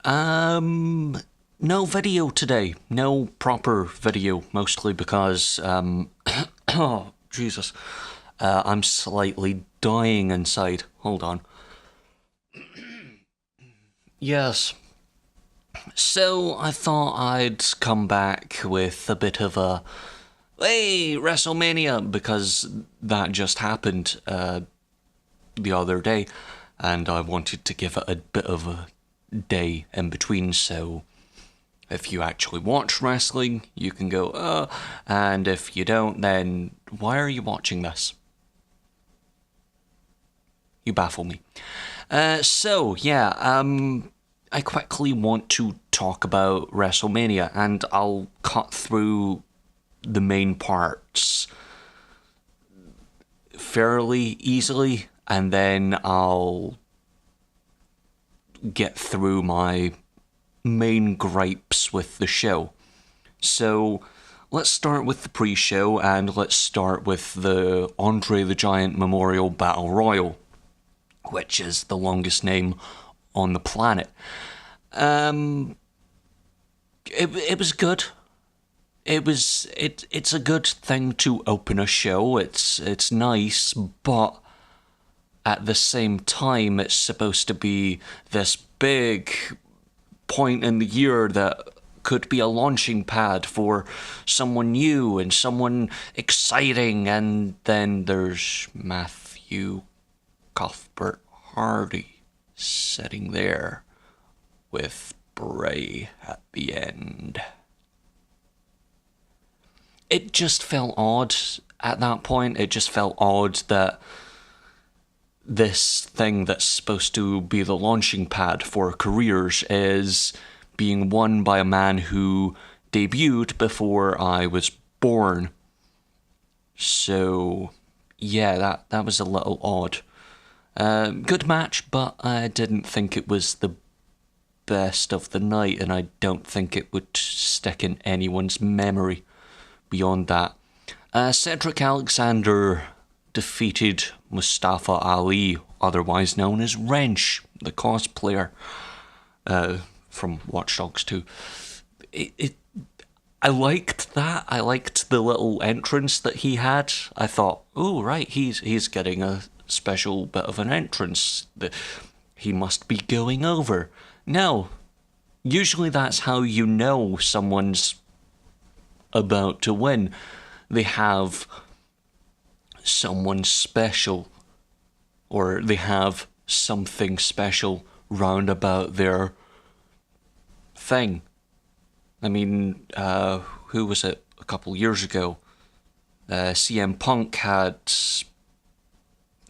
No video today. No proper video, mostly because, oh, Jesus. I'm slightly dying inside. Hold on. Yes. So, I thought I'd come back with a bit of a, hey, WrestleMania, because that just happened, the other day, and I wanted to give it a bit of a day in between, so if you actually watch wrestling, you can go, and if you don't, then why are you watching this? You baffle me. I quickly want to talk about WrestleMania, and I'll cut through the main parts fairly easily, and then I'll get through my main gripes with the show. So let's start with the pre-show, and let's start with the Andre the Giant Memorial Battle Royal, which is the longest name on the planet. It was good. It's a good thing to open a show. It's nice, but at the same time, it's supposed to be this big point in the year that could be a launching pad for someone new and someone exciting, and then there's Matthew Cuthbert Hardy sitting there with Bray at the end. It just felt odd at that point. It just felt odd that this thing that's supposed to be the launching pad for careers is being won by a man who debuted before I was born. So, yeah, that was a little odd. Good match, but I didn't think it was the best of the night, and I don't think it would stick in anyone's memory beyond that. Cedric Alexander defeated Mustafa Ali, otherwise known as Wrench, the cosplayer from Watch Dogs 2. I liked that. I liked the little entrance that he had. I thought, oh, right, he's getting a special bit of an entrance. He must be going over. No, usually that's how you know someone's about to win. They have someone special, or they have something special round about their thing. I mean, who was it a couple years ago? CM Punk had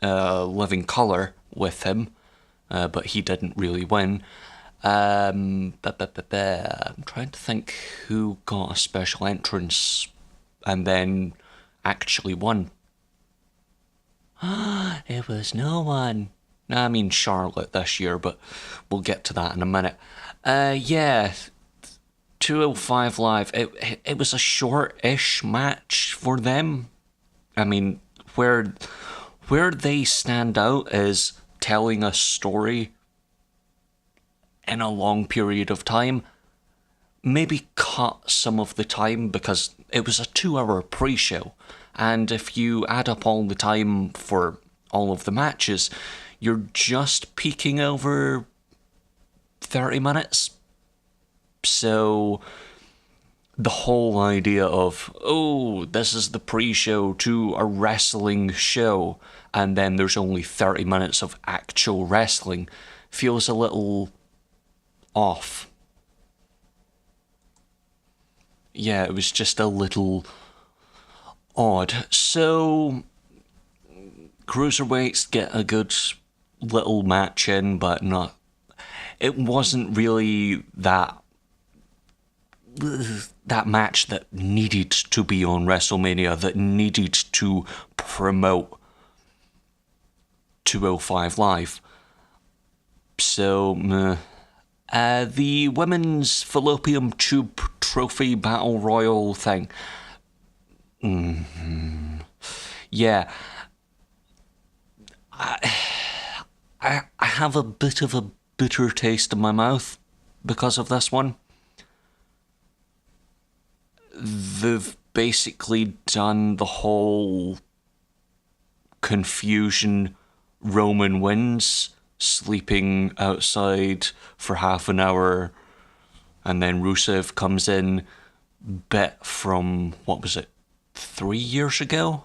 Living Colour with him, but he didn't really win. I'm trying to think who got a special entrance and then actually won. It was no one. I mean Charlotte this year, but we'll get to that in a minute. 205 Live. It was a short-ish match for them. I mean, where they stand out is telling a story in a long period of time. Maybe cut some of the time, because it was a 2-hour pre-show, and if you add up all the time for all of the matches, you're just peaking over 30 minutes. So the whole idea of, oh, this is the pre-show to a wrestling show, and then there's only 30 minutes of actual wrestling, feels a little off. Yeah, it was just a little odd. So, cruiserweights get a good little match in, but not. It wasn't really that match that needed to be on WrestleMania, that needed to promote 205 Live. So, the women's fallopian tube trophy battle royal thing. Yeah. I have a bit of a bitter taste in my mouth because of this one. They've basically done the whole confusion. Roman wins, sleeping outside for half an hour, and then Rusev comes in, bit from, 3 years ago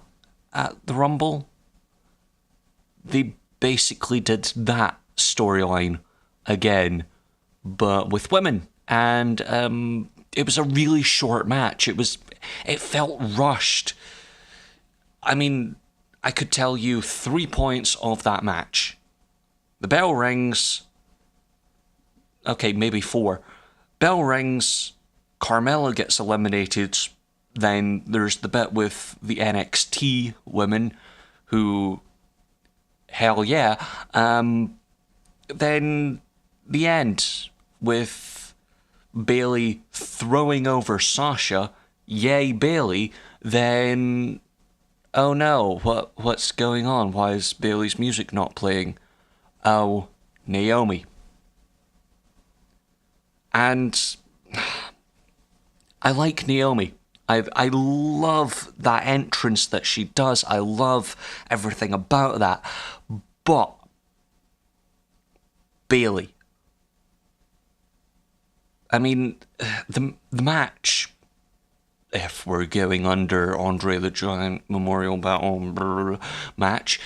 at the Rumble? They basically did that storyline again, but with women, and it was a really short match. It felt rushed. I mean, I could tell you 3 points of that match. The bell rings. Okay, maybe 4. Bell rings. Carmella gets eliminated. Then there's the bit with the NXT women who, hell yeah. Then the end with Bayley throwing over Sasha. Yay, Bayley. Then, oh no, what's going on? Why is Bayley's music not playing? Oh, Naomi. And I like Naomi. I love that entrance that she does. I love everything about that. But Bayley. I mean, the match, if we're going under Andre the Giant Memorial Battle match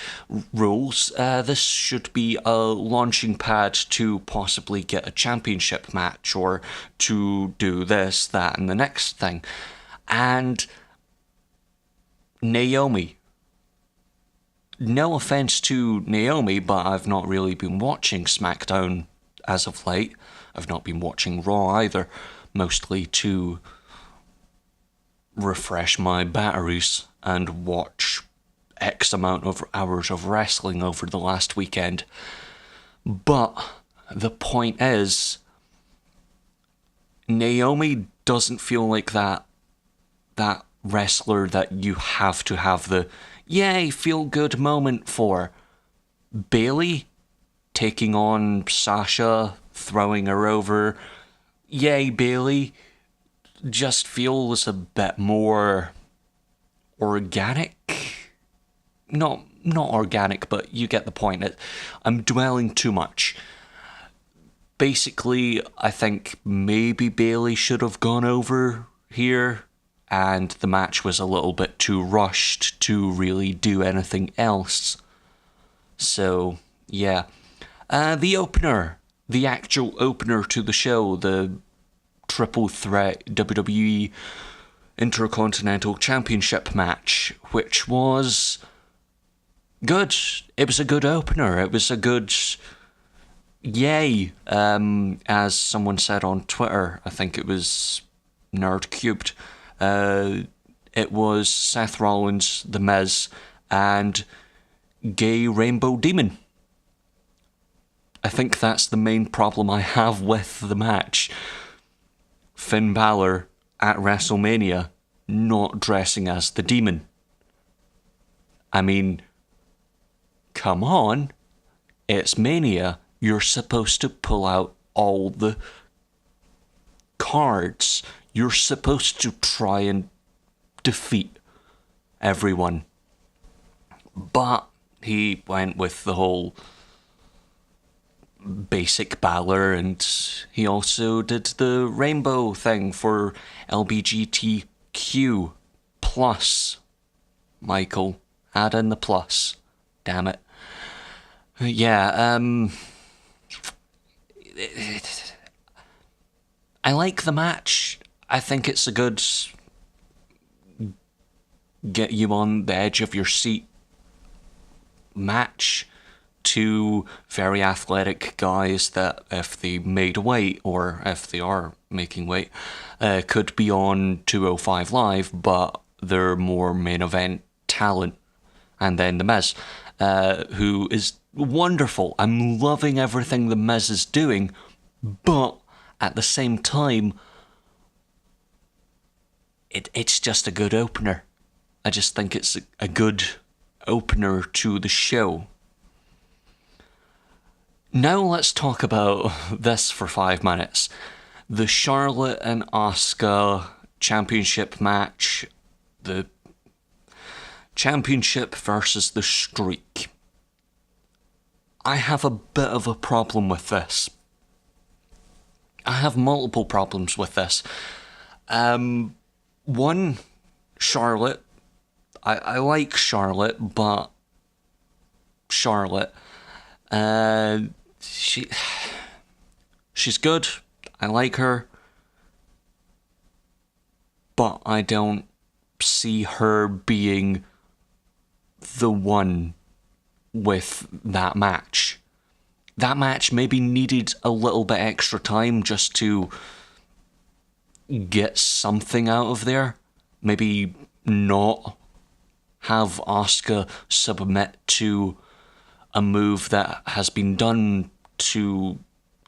rules, this should be a launching pad to possibly get a championship match, or to do this, that, and the next thing. And Naomi. No offense to Naomi, but I've not really been watching SmackDown as of late. I've not been watching Raw either, mostly to refresh my batteries and watch X amount of hours of wrestling over the last weekend. But the point is, Naomi doesn't feel like that wrestler that you have to have the yay, feel good moment for. Bayley taking on Sasha, throwing her over, yay, Bayley, just feels a bit more organic. Not organic, but you get the point. I'm dwelling too much. Basically, I think maybe Bayley should have gone over here, and the match was a little bit too rushed to really do anything else. So, yeah. The opener, the actual opener to the show, the triple threat WWE Intercontinental Championship match, which was good. It was a good opener. It was a good yay. As someone said on Twitter, I think it was Nerd Cubed, it was Seth Rollins, The Miz, and Gay Rainbow Demon. I think that's the main problem I have with the match. Finn Balor at WrestleMania not dressing as the Demon. I mean, come on. It's Mania. You're supposed to pull out all the cards. You're supposed to try and defeat everyone. But he went with the whole basic Balor, and he also did the rainbow thing for LGBTQ plus. Michael, add in the plus. Damn it. Yeah, I like the match. I think it's a good get you on the edge of your seat match. Two very athletic guys that, if they made weight, or if they are making weight, could be on 205 Live, but they're more main event talent. And then The Miz, who is wonderful. I'm loving everything The Miz is doing, but at the same time, it's just a good opener. I just think it's a good opener to the show. Now let's talk about this for 5 minutes. The Charlotte and Asuka championship match. The championship versus the streak. I have a bit of a problem with this. I have multiple problems with this. One, Charlotte. I like Charlotte, but Charlotte, she's good. I like her, but I don't see her being the one with that match. That match maybe needed a little bit extra time just to get something out of there. Maybe not have Asuka submit to a move that has been done to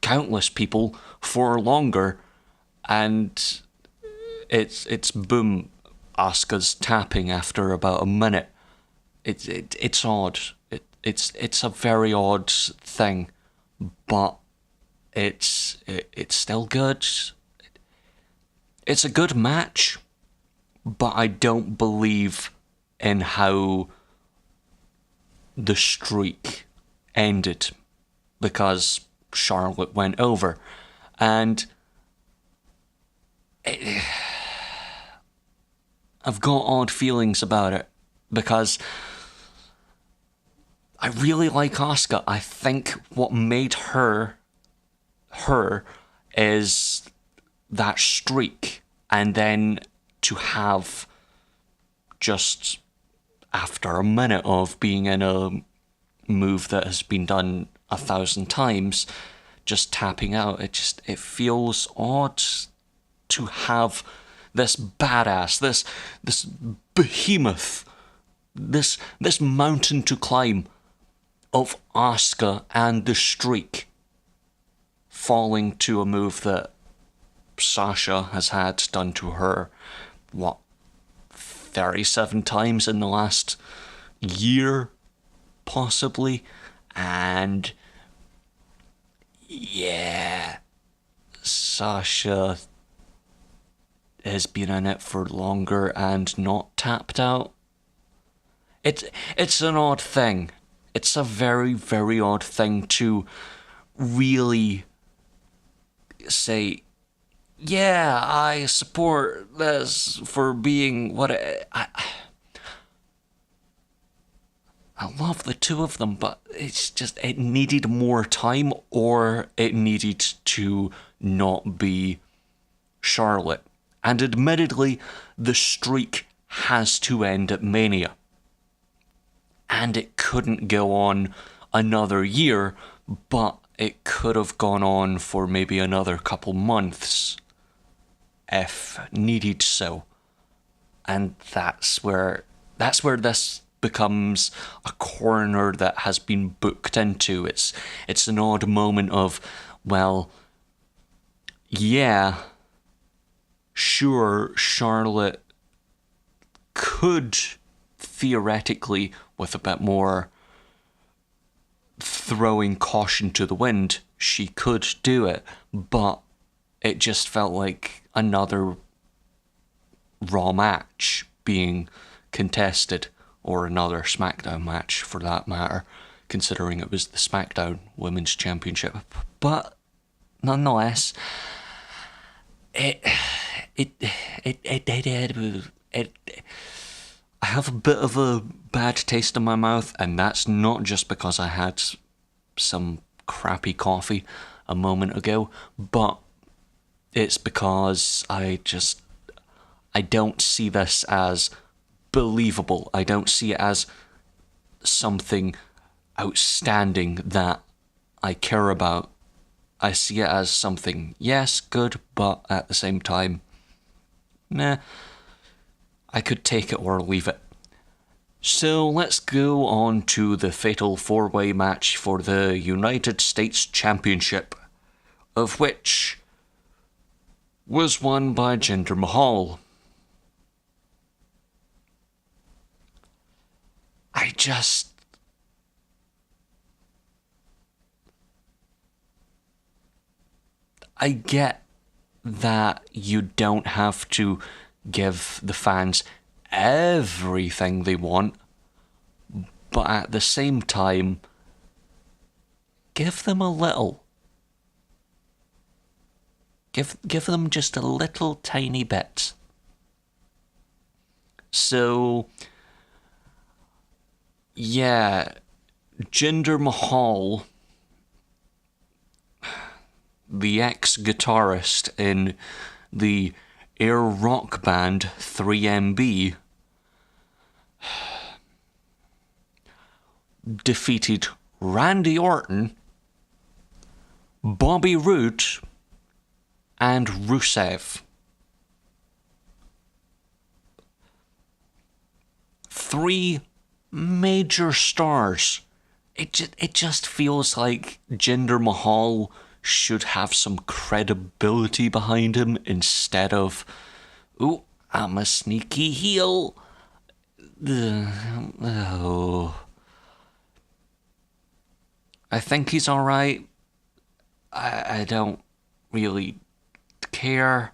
countless people for longer, and it's boom, Asuka's tapping after about a minute. It's odd. It's a very odd thing, but it's still good. It's a good match, but I don't believe in how the streak ended because Charlotte went over, and I've got odd feelings about it because I really like Asuka. I think what made her is that streak, and then to have just after a minute of being in a move that has been done 1,000 times, just tapping out, it feels odd to have this badass, this behemoth, this mountain to climb of Asuka and the streak falling to a move that Sasha has had done to her, 37 times in the last year, possibly. And yeah, Sasha has been in it for longer and not tapped out. It's an odd thing. It's a very, very odd thing to really say, yeah, I support this for being what I love the two of them, but it's just, it needed more time, or it needed to not be Charlotte. And admittedly, the streak has to end at Mania. And it couldn't go on another year, but it could have gone on for maybe another couple months if needed so. And that's where this becomes a corner that has been booked into. It's an odd moment of, well, yeah, sure, Charlotte could theoretically, with a bit more throwing caution to the wind, she could do it, but it just felt like another Raw match being contested, or another SmackDown match for that matter, considering it was the SmackDown Women's Championship. But nonetheless, it I have a bit of a bad taste in my mouth, and that's not just because I had some crappy coffee a moment ago, but it's because I don't see this as believable. I don't see it as something outstanding that I care about. I see it as something, yes, good, but at the same time, nah, I could take it or leave it. So let's go on to the fatal 4-way match for the United States Championship, of which was won by Jinder Mahal. I get that you don't have to give the fans everything they want, but at the same time, give them a little. Give them just a little tiny bit. So, yeah, Jinder Mahal, the ex-guitarist in the air rock band 3MB, defeated Randy Orton, Bobby Roode, and Rusev. 3 major stars. It just feels like Jinder Mahal should have some credibility behind him instead of, ooh, I'm a sneaky heel. Oh. I think he's alright. I don't really care,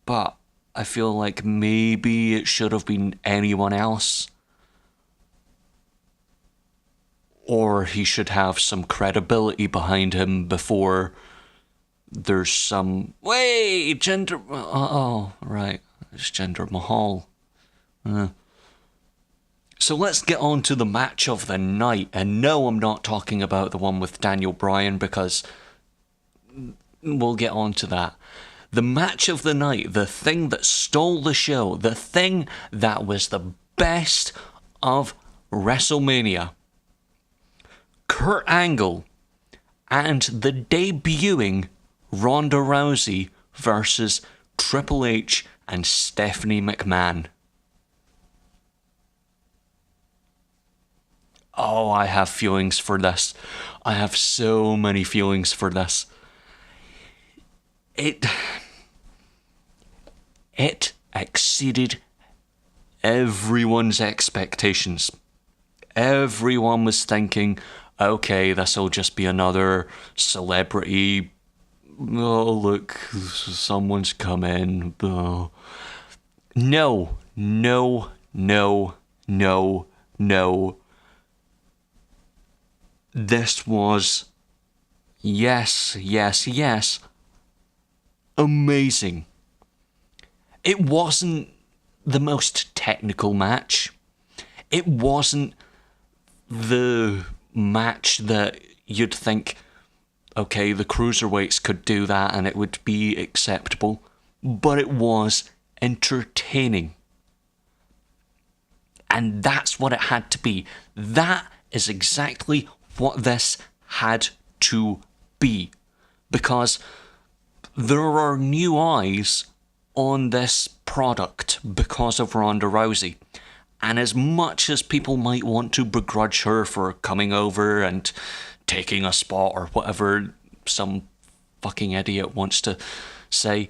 but I feel like maybe it should have been anyone else. Or he should have some credibility behind him before there's some... Wait, Jinder... Oh, right. It's Jinder Mahal. So let's get on to the match of the night. And no, I'm not talking about the one with Daniel Bryan, because we'll get on to that. The match of the night, the thing that stole the show, the thing that was the best of WrestleMania. Kurt Angle and the debuting Ronda Rousey versus Triple H and Stephanie McMahon. Oh, I have feelings for this. I have so many feelings for this. It exceeded everyone's expectations. Everyone was thinking, okay, this'll just be another celebrity. Oh, look, someone's come in. Oh. No. This was, yes, amazing. It wasn't the most technical match. It wasn't the match that you'd think, okay, the cruiserweights could do that and it would be acceptable. But it was entertaining. And that's what it had to be. That is exactly what this had to be. Because there are new eyes on this product because of Ronda Rousey. And as much as people might want to begrudge her for coming over and taking a spot or whatever some fucking idiot wants to say,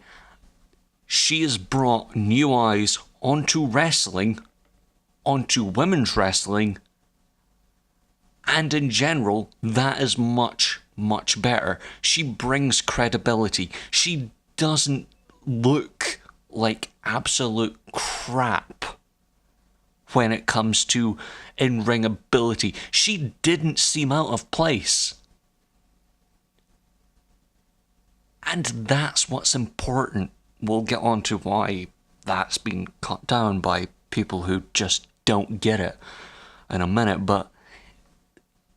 she has brought new eyes onto wrestling, onto women's wrestling, and in general, that is much, much better. She brings credibility. She doesn't look like absolute crap when it comes to in-ring ability. She didn't seem out of place. And that's what's important. We'll get on to why that's been cut down by people who just don't get it in a minute. But,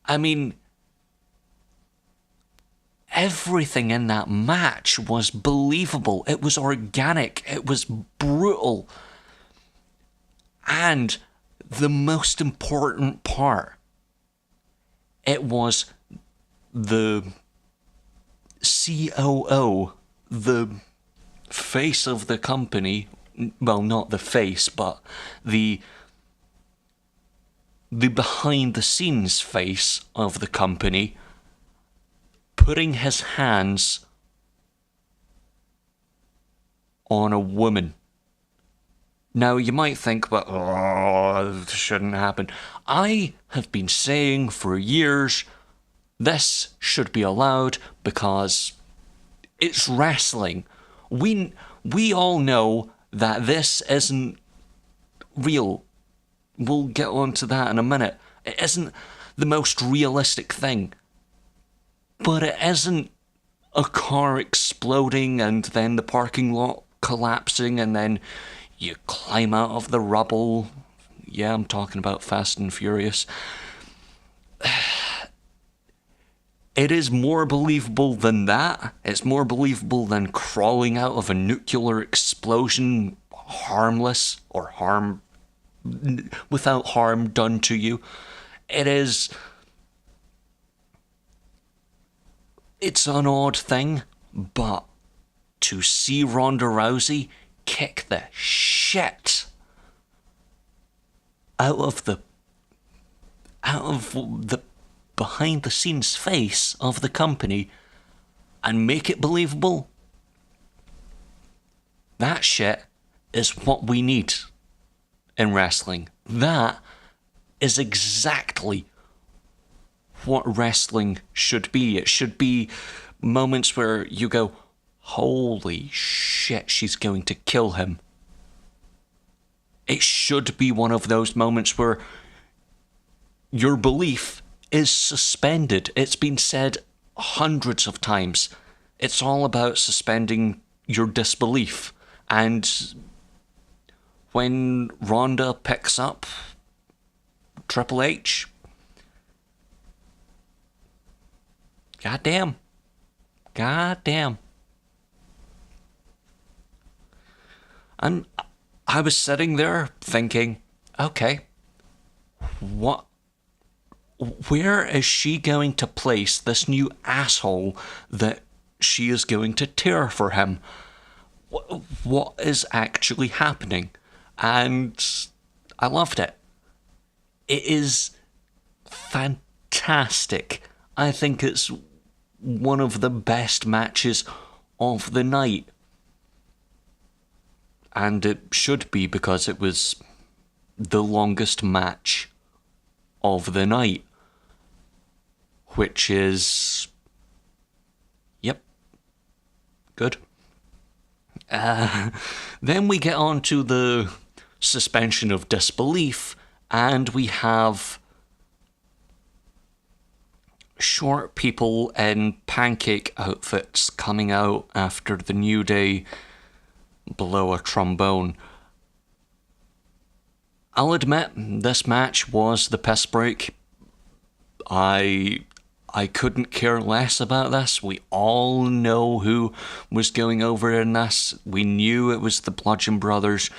I mean, everything in that match was believable. It was organic. It was brutal. And the most important part, it was the COO, the face of the company, well, not the face, but the behind-the-scenes face of the company, putting his hands on a woman. Now, you might think, but, this shouldn't happen. I have been saying for years, this should be allowed because It's wrestling. We all know that this isn't real. We'll get on to that in a minute. It isn't the most realistic thing. But it isn't a car exploding and then the parking lot collapsing and then you climb out of the rubble. Yeah, I'm talking about Fast and Furious. It is more believable than that. It's more believable than crawling out of a nuclear explosion harmless or without harm done to you. It's an odd thing, but to see Ronda Rousey kick the shit out of the behind the scenes face of the company and make it believable, that shit is what we need in wrestling. That is exactly what wrestling should be. It should be moments where you go, holy shit, she's going to kill him. It should be one of those moments where your belief is suspended. It's been said hundreds of times. It's all about suspending your disbelief. And when Ronda picks up Triple H, goddamn. And I was sitting there thinking, okay, where is she going to place this new asshole that she is going to tear for him? What is actually happening? And I loved it. It is fantastic. I think it's one of the best matches of the night. And it should be, because it was the longest match of the night. Which is... Yep. Good. Then we get on to the suspension of disbelief, and we have short people in pancake outfits coming out after the New Day blow a trombone. I'll admit, this match was the piss break. I couldn't care less about this. We all know who was going over in this. We knew it was the Bludgeon Brothers.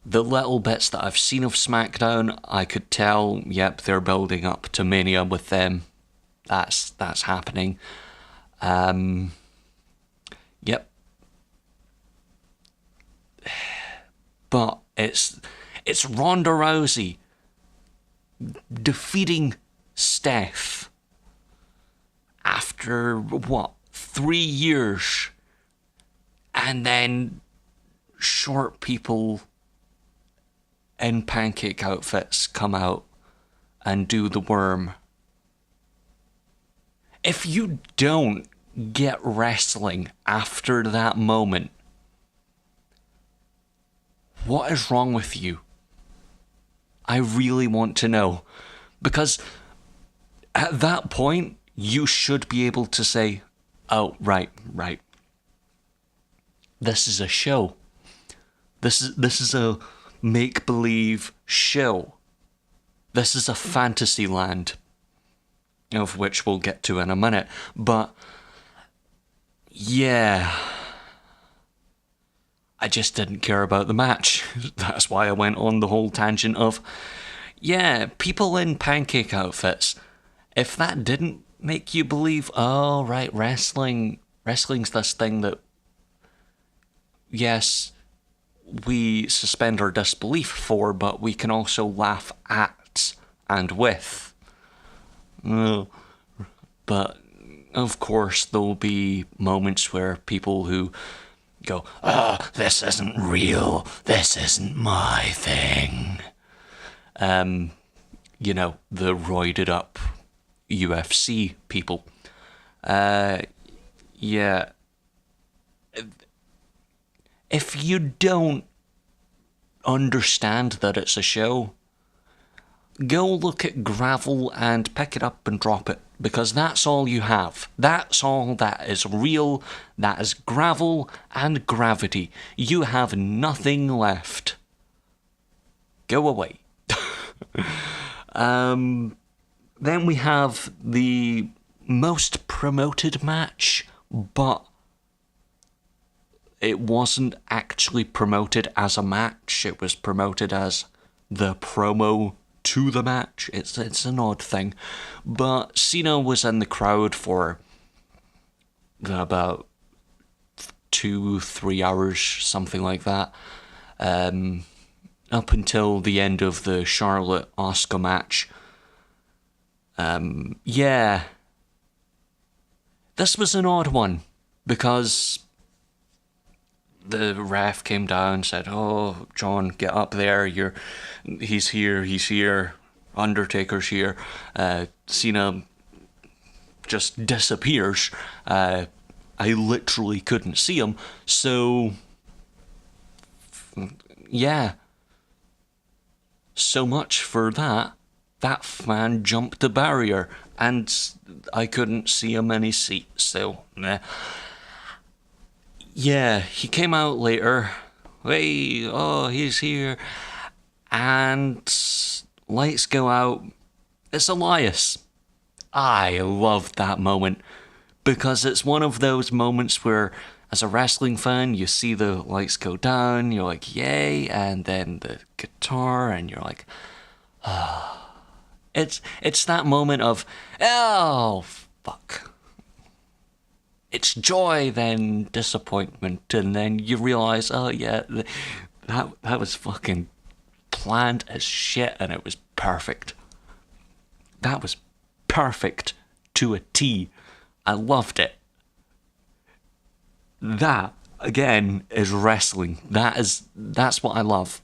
The little bits that I've seen of SmackDown, I could tell, yep, they're building up to Mania with them. That's happening. Yep. But it's Ronda Rousey defeating Steph after, 3 years, and then short people in pancake outfits come out and do the worm. If you don't get wrestling after that moment, what is wrong with you? I really want to know. Because at that point, you should be able to say, oh, right. This is a show. This is a make-believe show. This is a fantasy land, of which we'll get to in a minute. But, yeah, I just didn't care about the match. That's why I went on the whole tangent of, yeah, people in pancake outfits. If that didn't make you believe, oh, right, wrestling's this thing that, yes, we suspend our disbelief for, but we can also laugh at and with. But, of course, there'll be moments where people who go, oh, this isn't real, this isn't my thing. You know, the roided up UFC people. Yeah, if you don't understand that it's a show, go look at gravel and pick it up and drop it, because that's all you have. That's all that is real. That is gravel and gravity. You have nothing left. Go away. Then we have the most promoted match, but it wasn't actually promoted as a match. It was promoted as the promo to the match. It's an odd thing. But Cena was in the crowd for about 2-3 hours, something like that. Up until the end of the Charlotte-Asuka match. Yeah. This was an odd one, because the ref came down and said, "Oh, John, get up there, he's here, Undertaker's here." Cena just disappears. I literally couldn't see him, so yeah. So much for that. That fan jumped the barrier, and I couldn't see him in his seat, so meh. Yeah, he came out later. Hey, oh, he's here. And lights go out. It's Elias. I loved that moment, because it's one of those moments where, as a wrestling fan, you see the lights go down, you're like, yay, and then the guitar, and you're like, ah. It's that moment of, oh, fuck. It's joy, then disappointment, and then you realise, oh yeah, that was fucking planned as shit, and it was perfect. That was perfect to a T. I loved it. That, again, is wrestling. That's what I love.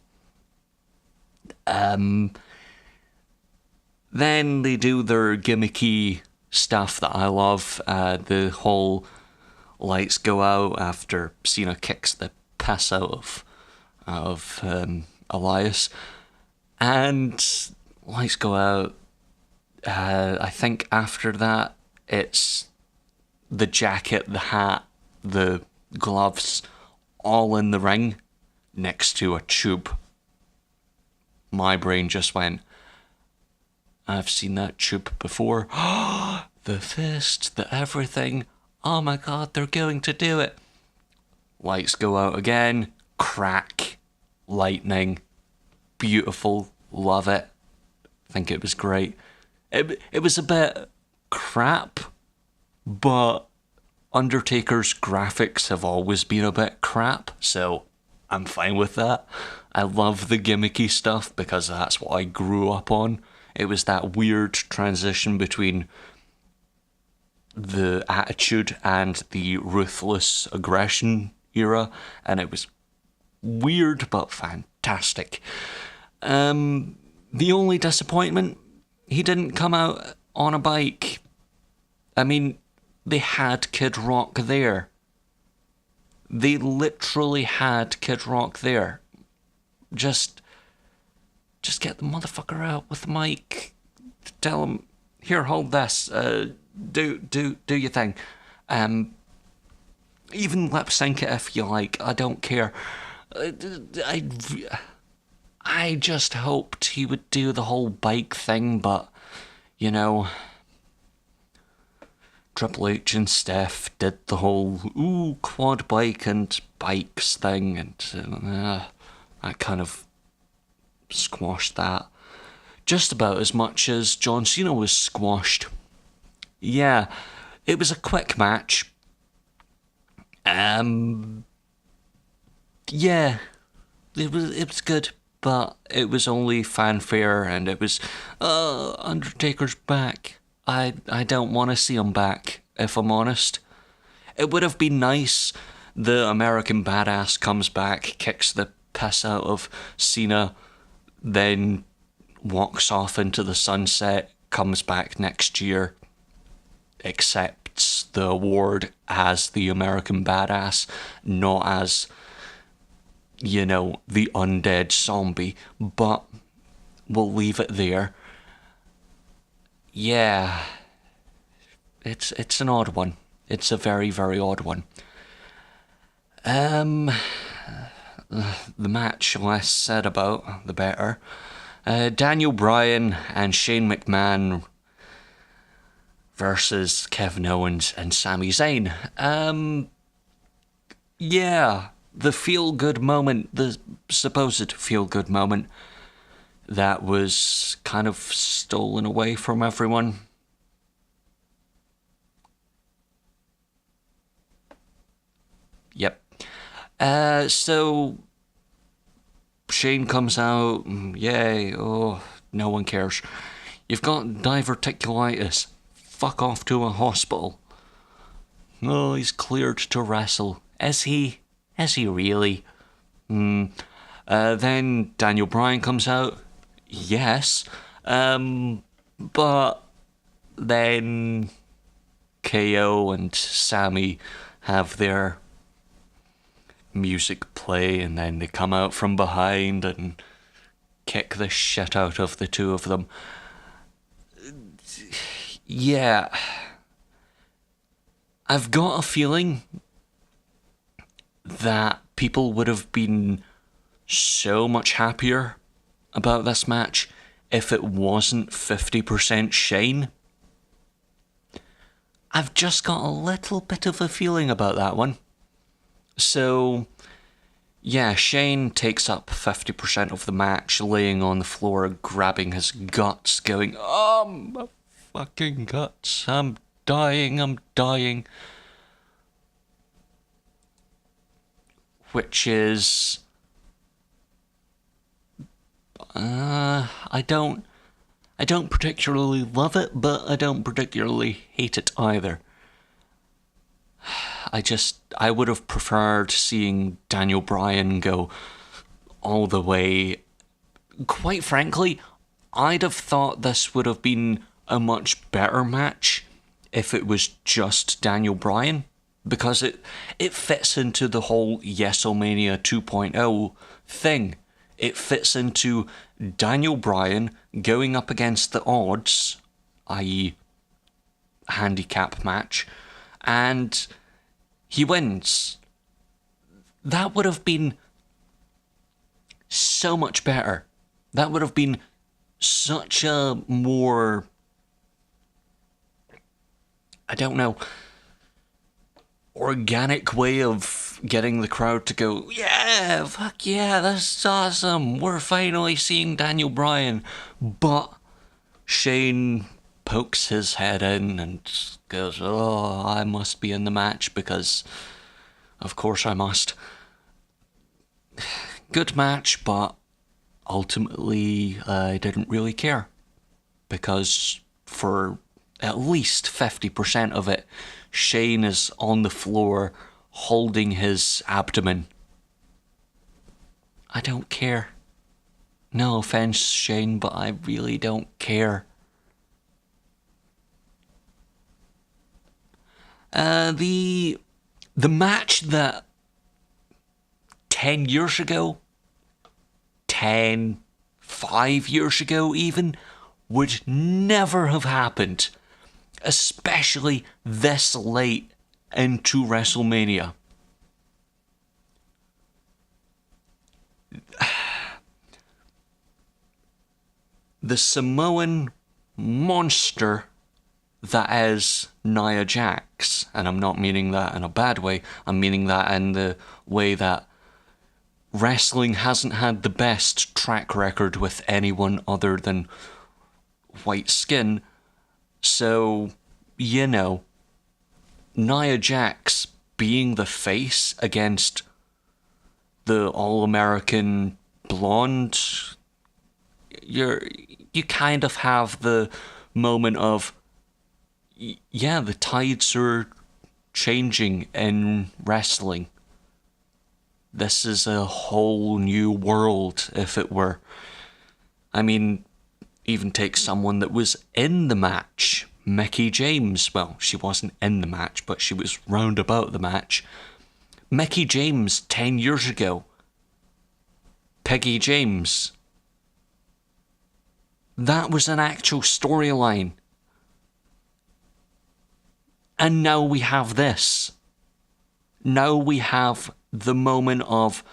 Then they do their gimmicky stuff that I love. The whole lights go out after Cena kicks the piss out of Elias, and lights go out. I think after that it's the jacket, the hat, the gloves, all in the ring next to a tube. My brain just went, I've seen that tube before. The fist, the everything. Oh my god, they're going to do it. Lights go out again. Crack. Lightning. Beautiful. Love it. Think it was great. It was a bit crap, but Undertaker's graphics have always been a bit crap, so I'm fine with that. I love the gimmicky stuff because that's what I grew up on. It was that weird transition between the Attitude and the Ruthless Aggression era, and it was weird but fantastic. The only disappointment, he didn't come out on a bike. I mean, they had Kid Rock there. They literally had Kid Rock there. Just get the motherfucker out with the mic. Tell him, here, hold this. Do your thing. Even lip sync it if you like. I don't care. I just hoped he would do the whole bike thing, but you know, Triple H and Steph did the whole quad bike and bikes thing, and I kind of squashed that just about as much as John Cena was squashed. Yeah, it was a quick match. Yeah, it was good, but it was only fanfare, and it was, Undertaker's back. I don't want to see him back, if I'm honest. It would have been nice. The American Badass comes back, kicks the piss out of Cena, then walks off into the sunset, comes back next year, accepts the award as the American Badass, not as, you know, the undead zombie, but we'll leave it there. Yeah, it's an odd one. It's a very, very odd one. The match, less said about, the better. Daniel Bryan and Shane McMahon versus Kevin Owens and Sami Zayn. Yeah, the feel-good moment, the supposed feel-good moment that was kind of stolen away from everyone. Yep. So Shane comes out, yay, oh, no one cares. You've got diverticulitis. Fuck off to a hospital. Oh, he's cleared to wrestle. Is he? Is he really? Then Daniel Bryan comes out. Yes. But then KO and Sami have their music play, and then they come out from behind and kick the shit out of the two of them. Yeah. I've got a feeling that people would have been so much happier about this match if it wasn't 50% Shane. I've just got a little bit of a feeling about that one. So, yeah, Shane takes up 50% of the match, laying on the floor, grabbing his guts, going, oh, my fucking guts, I'm dying. Which is... I don't particularly love it, but I don't particularly hate it either. I would have preferred seeing Daniel Bryan go all the way. Quite frankly, I'd have thought this would have been a much better match if it was just Daniel Bryan, because it fits into the whole WrestleMania 2.0 thing. It fits into Daniel Bryan going up against the odds, i.e. handicap match, and he wins. That would have been so much better. That would have been such a more, I don't know, organic way of getting the crowd to go, yeah, fuck yeah, that's awesome, we're finally seeing Daniel Bryan. But Shane pokes his head in and goes, oh, I must be in the match because of course I must. Good match, but ultimately I didn't really care, because for at least 50% of it, Shane is on the floor holding his abdomen. I don't care. No offense, Shane, but I really don't care. The match that 10 years ago, 5 years ago even, would never have happened, especially this late into WrestleMania. The Samoan monster that is Nia Jax, and I'm not meaning that in a bad way, I'm meaning that in the way that wrestling hasn't had the best track record with anyone other than white skin. So, you know, Nia Jax being the face against the all-American blonde, you kind of have the moment of, yeah, the tides are changing in wrestling. This is a whole new world, if it were. I mean, even take someone that was in the match, Mickie James. Well, she wasn't in the match, but she was round about the match. Mickie James 10 years ago. Piggy James. That was an actual storyline. And now we have this. Now we have the moment of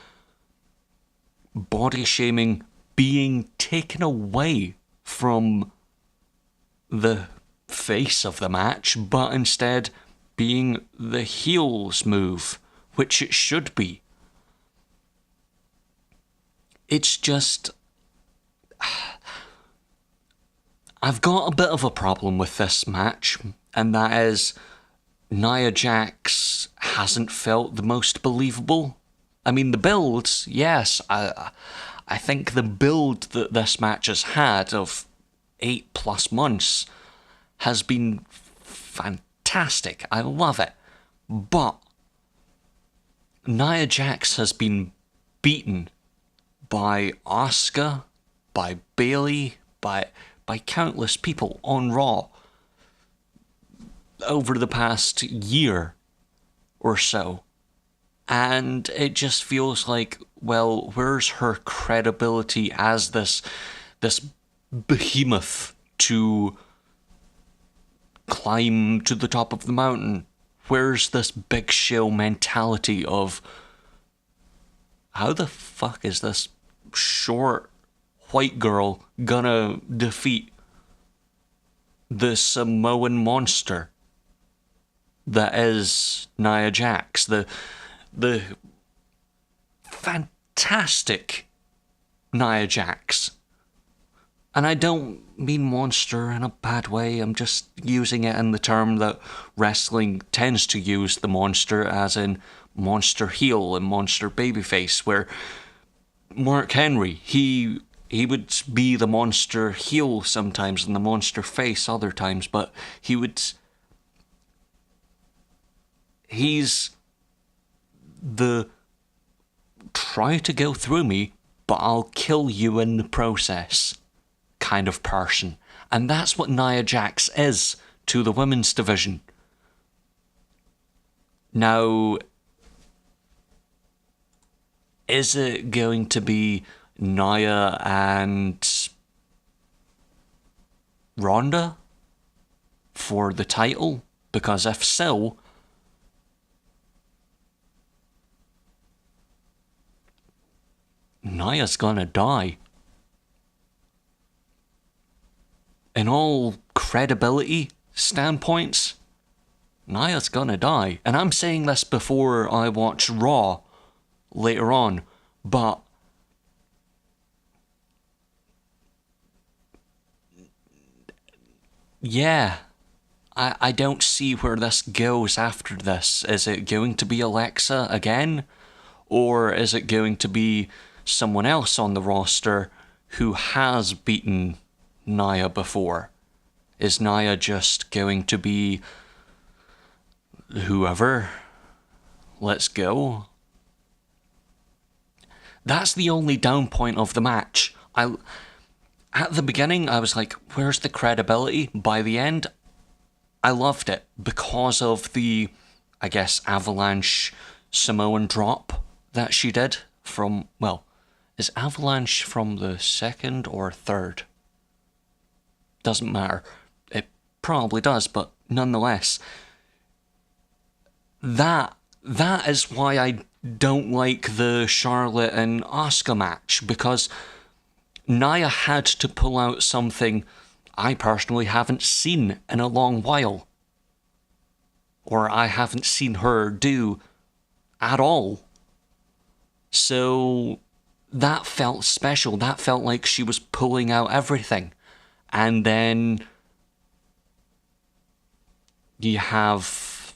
body shaming being taken away from the face of the match, but instead being the heel's move, which it should be. It's just... I've got a bit of a problem with this match, and that is Nia Jax hasn't felt the most believable. I mean, the build, yes, I think the build that this match has had of 8+ months has been fantastic. I love it. But Nia Jax has been beaten by Asuka, by Bayley, by countless people on Raw over the past year or so. And it just feels like, well, where's her credibility as this behemoth to climb to the top of the mountain? Where's this big show mentality of, how the fuck is this short white girl gonna defeat the Samoan monster that is Nia Jax, the fantastic Nia Jax? And I don't mean monster in a bad way, I'm just using it in the term that wrestling tends to use the monster, as in monster heel and monster babyface, where Mark Henry, he would be the monster heel sometimes and the monster face other times, but he's the try to go through me, but I'll kill you in the process kind of person. And that's what Nia Jax is to the women's division. Now, is it going to be Nia and Ronda for the title? Because if so, Nia's gonna die. In all credibility standpoints, Nia's gonna die. And I'm saying this before I watch Raw later on, but yeah, I don't see where this goes after this. Is it going to be Alexa again? Or is it going to be someone else on the roster who has beaten Nia before? Is Nia just going to be whoever? Let's go. That's the only down point of the match. At the beginning, I was like, where's the credibility? By the end, I loved it because of the, I guess, avalanche Samoan drop that she did from, well, is avalanche from the second or third? Doesn't matter. It probably does, but nonetheless, that is why I don't like the Charlotte and Asuka match, because Nia had to pull out something I personally haven't seen in a long while, or I haven't seen her do at all. So that felt special. That felt like she was pulling out everything. And then you have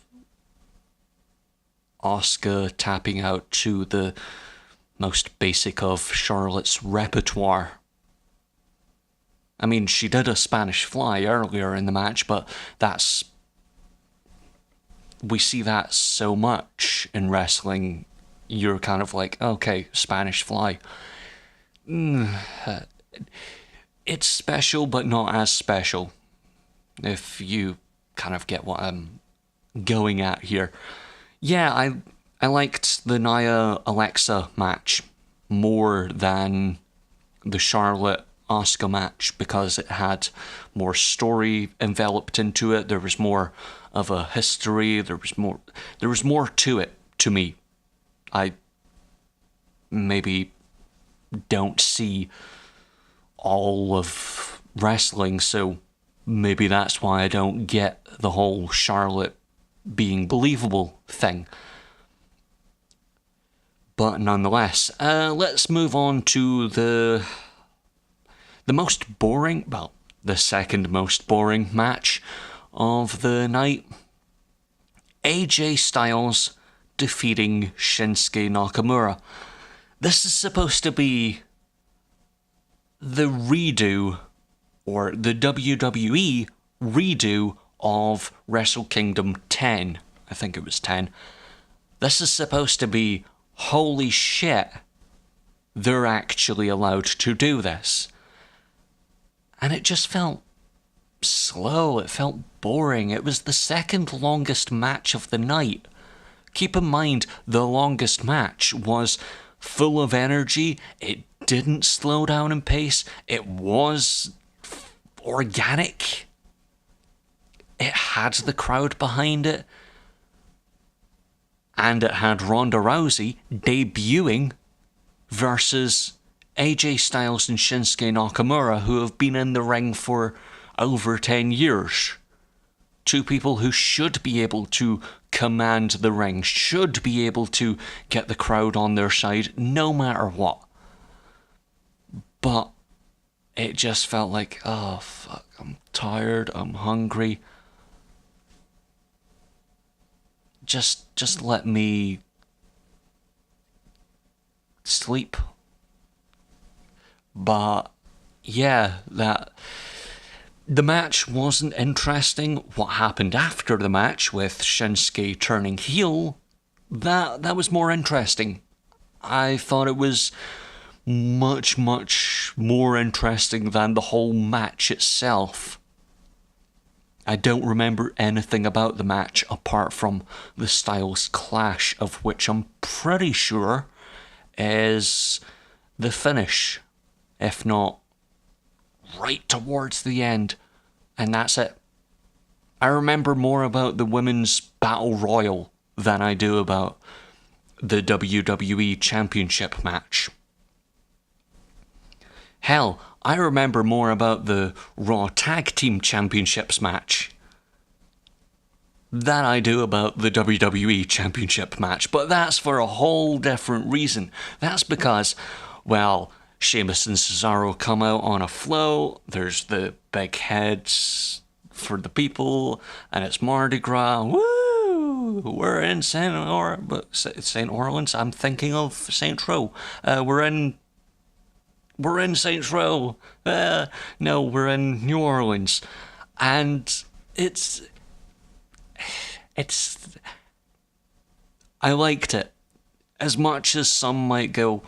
Asuka tapping out to the most basic of Charlotte's repertoire. I mean, she did a Spanish Fly earlier in the match, but we see that so much in wrestling. You're kind of like, okay, Spanish Fly. It's special, but not as special. if you kind of get what I'm going at here. Yeah, I liked the Nia Alexa match more than the Charlotte Asuka match because it had more story enveloped into it. There was more of a history. There was more to it to me. I maybe don't see all of wrestling, so maybe that's why I don't get the whole Charlotte being believable thing. But nonetheless, let's move on to the most boring, well, the second most boring match of the night. AJ Styles defeating Shinsuke Nakamura. This is supposed to be the redo, or the WWE redo of Wrestle Kingdom 10. I think it was 10. This is supposed to be, holy shit, they're actually allowed to do this. And it just felt slow, it felt boring. It was the second longest match of the night. Keep in mind, the longest match was full of energy, it didn't slow down in pace, it was organic, it had the crowd behind it, and it had Ronda Rousey debuting versus AJ Styles and Shinsuke Nakamura, who have been in the ring for over 10 years. Two people who should be able to command the ring, should be able to get the crowd on their side no matter what. But it just felt like, oh fuck, I'm tired, I'm hungry. Just let me sleep. But yeah, the match wasn't interesting. What happened after the match with Shinsuke turning heel, that was more interesting. I thought it was much, much more interesting than the whole match itself. I don't remember anything about the match apart from the Styles clash, of which I'm pretty sure is the finish, if not right towards the end, and that's it. I remember more about the Women's Battle Royal than I do about the WWE Championship match. Hell, I remember more about the Raw Tag Team Championships match than I do about the WWE Championship match, but that's for a whole different reason. That's because, well, Sheamus and Cesaro come out on a float, there's the big heads for the people, and it's Mardi Gras, woo! We're in St. Orleans, I'm thinking of St. Tro. We're in St. Tro. No, we're in New Orleans. And it's I liked it. As much as some might go,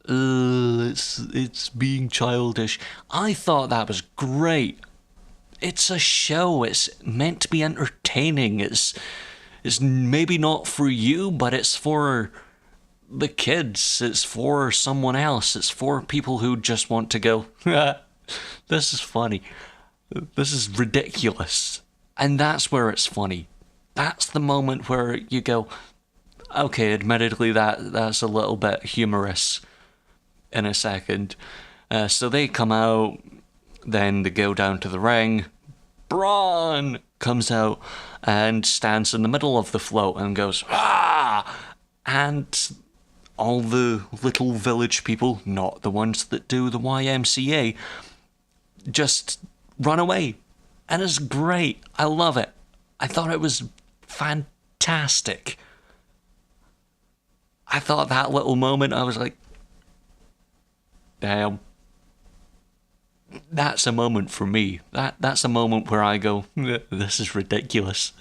it's being childish. I thought that was great. It's a show. It's meant to be entertaining. It's maybe not for you, but it's for the kids. It's for someone else. It's for people who just want to go, this is funny. This is ridiculous. And that's where it's funny. That's the moment where you go, okay, admittedly that's a little bit humorous in a second. So they come out, then they go down to the ring. Braun comes out and stands in the middle of the float and goes, ah! And all the little village people, not the ones that do the YMCA, just run away. And it's great. I love it. I thought it was fantastic. I thought that little moment, I was like, damn. That's a moment for me. That's a moment where I go, this is ridiculous.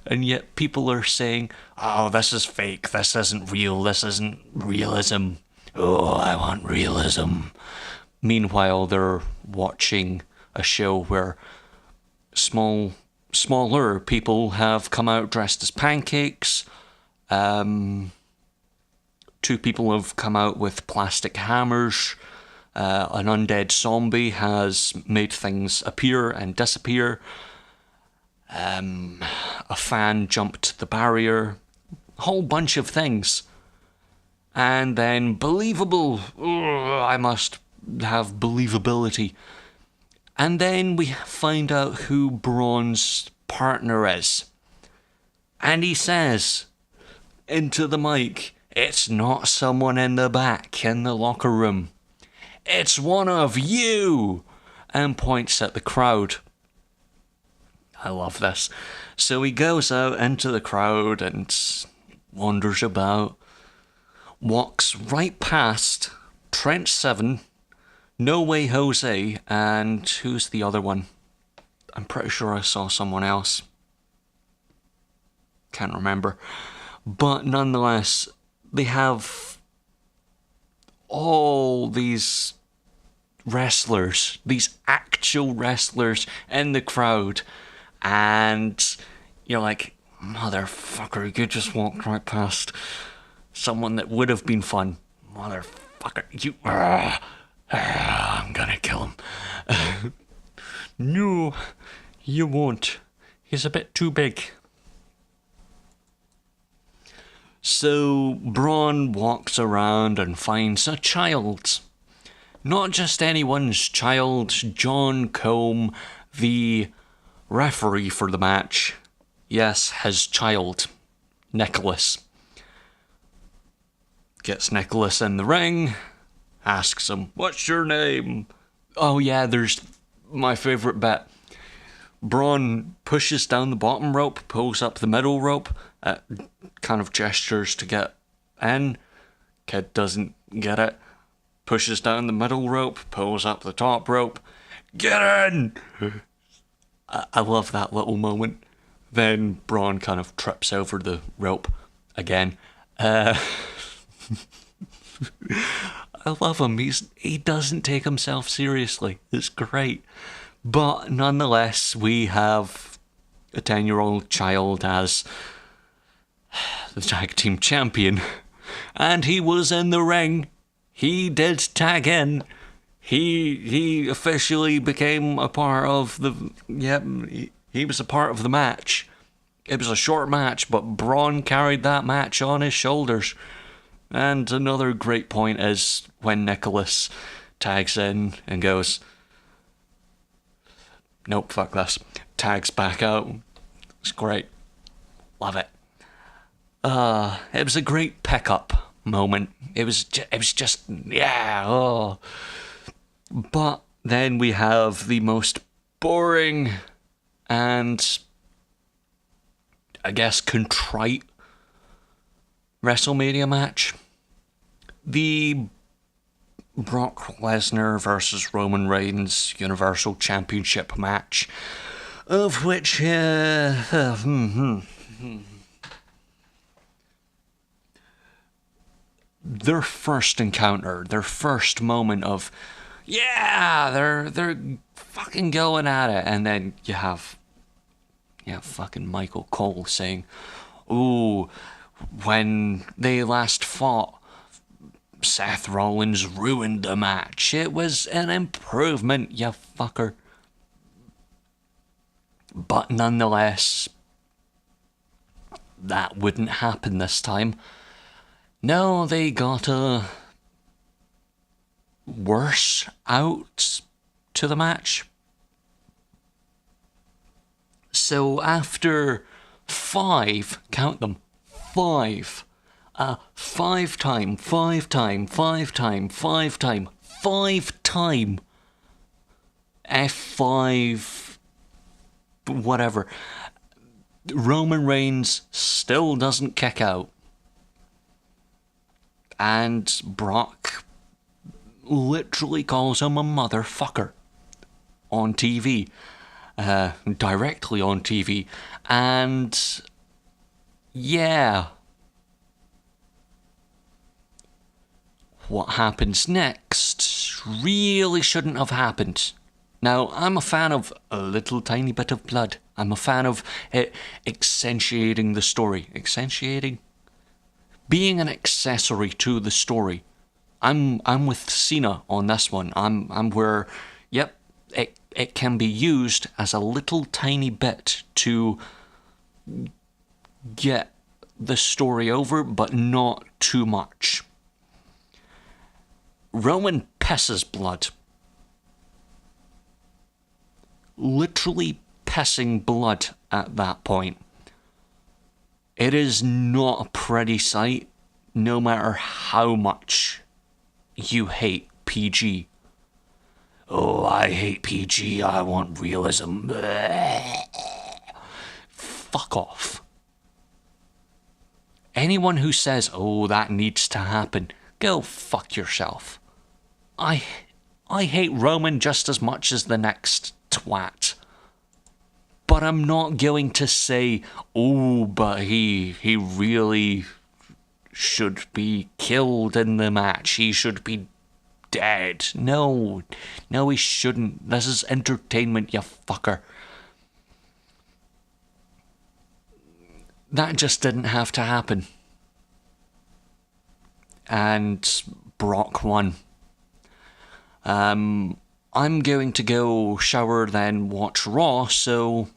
And yet people are saying, oh, this is fake, this isn't real, this isn't realism. Oh, I want realism. Meanwhile, they're watching a show where smaller people have come out dressed as pancakes. 2 people have come out with plastic hammers. An undead zombie has made things appear and disappear. A fan jumped the barrier. A whole bunch of things. And then believable. I must have believability. And then we find out who Braun's partner is. And he says into the mic, it's not someone in the back in the locker room. It's one of you! And points at the crowd. I love this. So he goes out into the crowd and wanders about. Walks right past Trent Seven, No Way Jose, and who's the other one? I'm pretty sure I saw someone else. Can't remember. But nonetheless, they have all these wrestlers, these actual wrestlers in the crowd, and you're like, motherfucker, you just walked right past someone that would have been fun. Motherfucker, you... I'm gonna kill him. No, you won't. He's a bit too big. So Braun walks around and finds a child. Not just anyone's child, John Combe, the referee for the match. Yes, his child, Nicholas. Gets Nicholas in the ring, asks him, what's your name? Oh yeah, there's my favourite bit. Braun pushes down the bottom rope, pulls up the middle rope, kind of gestures to get in. Kid doesn't get it. Pushes down the middle rope, pulls up the top rope. Get in! I love that little moment. Then Braun kind of trips over the rope again. I love him. He doesn't take himself seriously. It's great. But nonetheless, we have a 10-year-old child as the tag team champion. And he was in the ring. He did tag in. He officially became a part of the... Yep, he was a part of the match. It was a short match, but Braun carried that match on his shoulders. And another great point is when Nicholas tags in and goes, nope, fuck this. Tags back out. It's great. Love it. It was a great pickup moment. It was just, yeah, oh. But then we have the most boring and, I guess, contrite WrestleMania match. The Brock Lesnar versus Roman Reigns Universal Championship match, of which their first encounter, their first moment of, yeah, they're fucking going at it, and then you have fucking Michael Cole saying, ooh, when they last fought, Seth Rollins ruined the match. It was an improvement, you fucker. But nonetheless, that wouldn't happen this time. No, they got a worse out to the match. So after 5, count them, 5 5-time F5 whatever, Roman Reigns still doesn't kick out, and Brock literally calls him a motherfucker on TV, directly on TV, and yeah, what happens next really shouldn't have happened. Now, I'm a fan of a little tiny bit of blood. I'm a fan of it accentuating the story. Accentuating? Being an accessory to the story. I'm with Cena on this one. I'm where, yep, it can be used as a little tiny bit to get the story over, but not too much. Roman pisses blood. Literally pissing blood at that point. It is not a pretty sight, no matter how much you hate PG. Oh, I hate PG, I want realism. Fuck off. Anyone who says, oh, that needs to happen, go fuck yourself. I hate Roman just as much as the next twat. But I'm not going to say, oh, but he really should be killed in the match. He should be dead. No, he shouldn't. This is entertainment, you fucker. That just didn't have to happen. And Brock won. I'm going to go shower, then watch Raw, so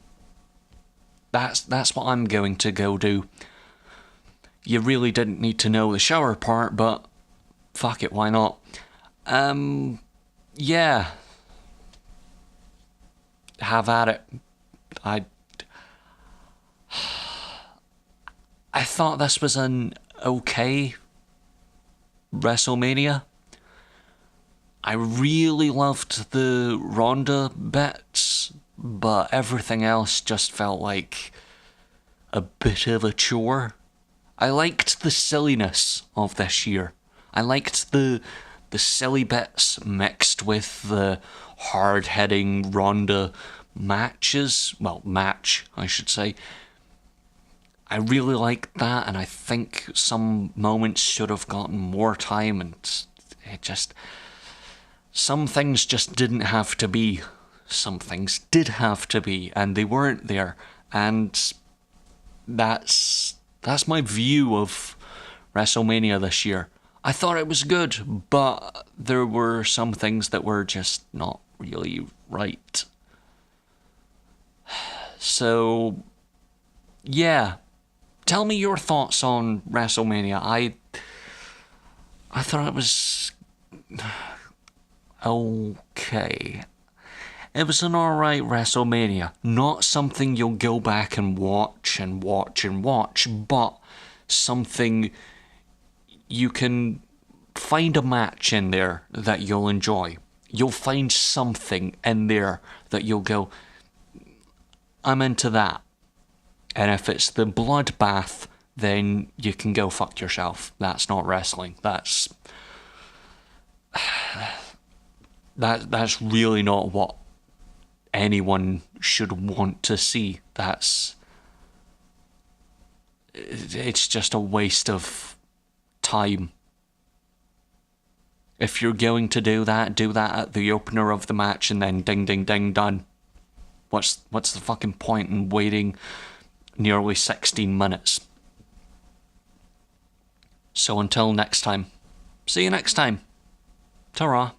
that's what I'm going to go do. You really didn't need to know the shower part, but fuck it, why not? Yeah. Have at it. I thought this was an okay WrestleMania. I really loved the Ronda bits, but everything else just felt like a bit of a chore. I liked the silliness of this year. I liked the silly bits mixed with the hard-hitting Ronda matches. Well, match, I should say. I really liked that, and I think some moments should have gotten more time, and it just... Some things just didn't have to be. Some things did have to be, and they weren't there. And that's my view of WrestleMania this year. I thought it was good, but there were some things that were just not really right. So, yeah. Tell me your thoughts on WrestleMania. I thought it was... okay. It was an alright WrestleMania. Not something you'll go back and watch, but something you can find a match in there that you'll enjoy. You'll find something in there that you'll go, I'm into that. And if it's the bloodbath, then you can go fuck yourself. That's not wrestling. That's really not what anyone should want to see. It's just a waste of time. If you're going to do that at the opener of the match and then ding ding ding done. What's the fucking point in waiting nearly 16 minutes? So until next time. See you next time. Ta-ra.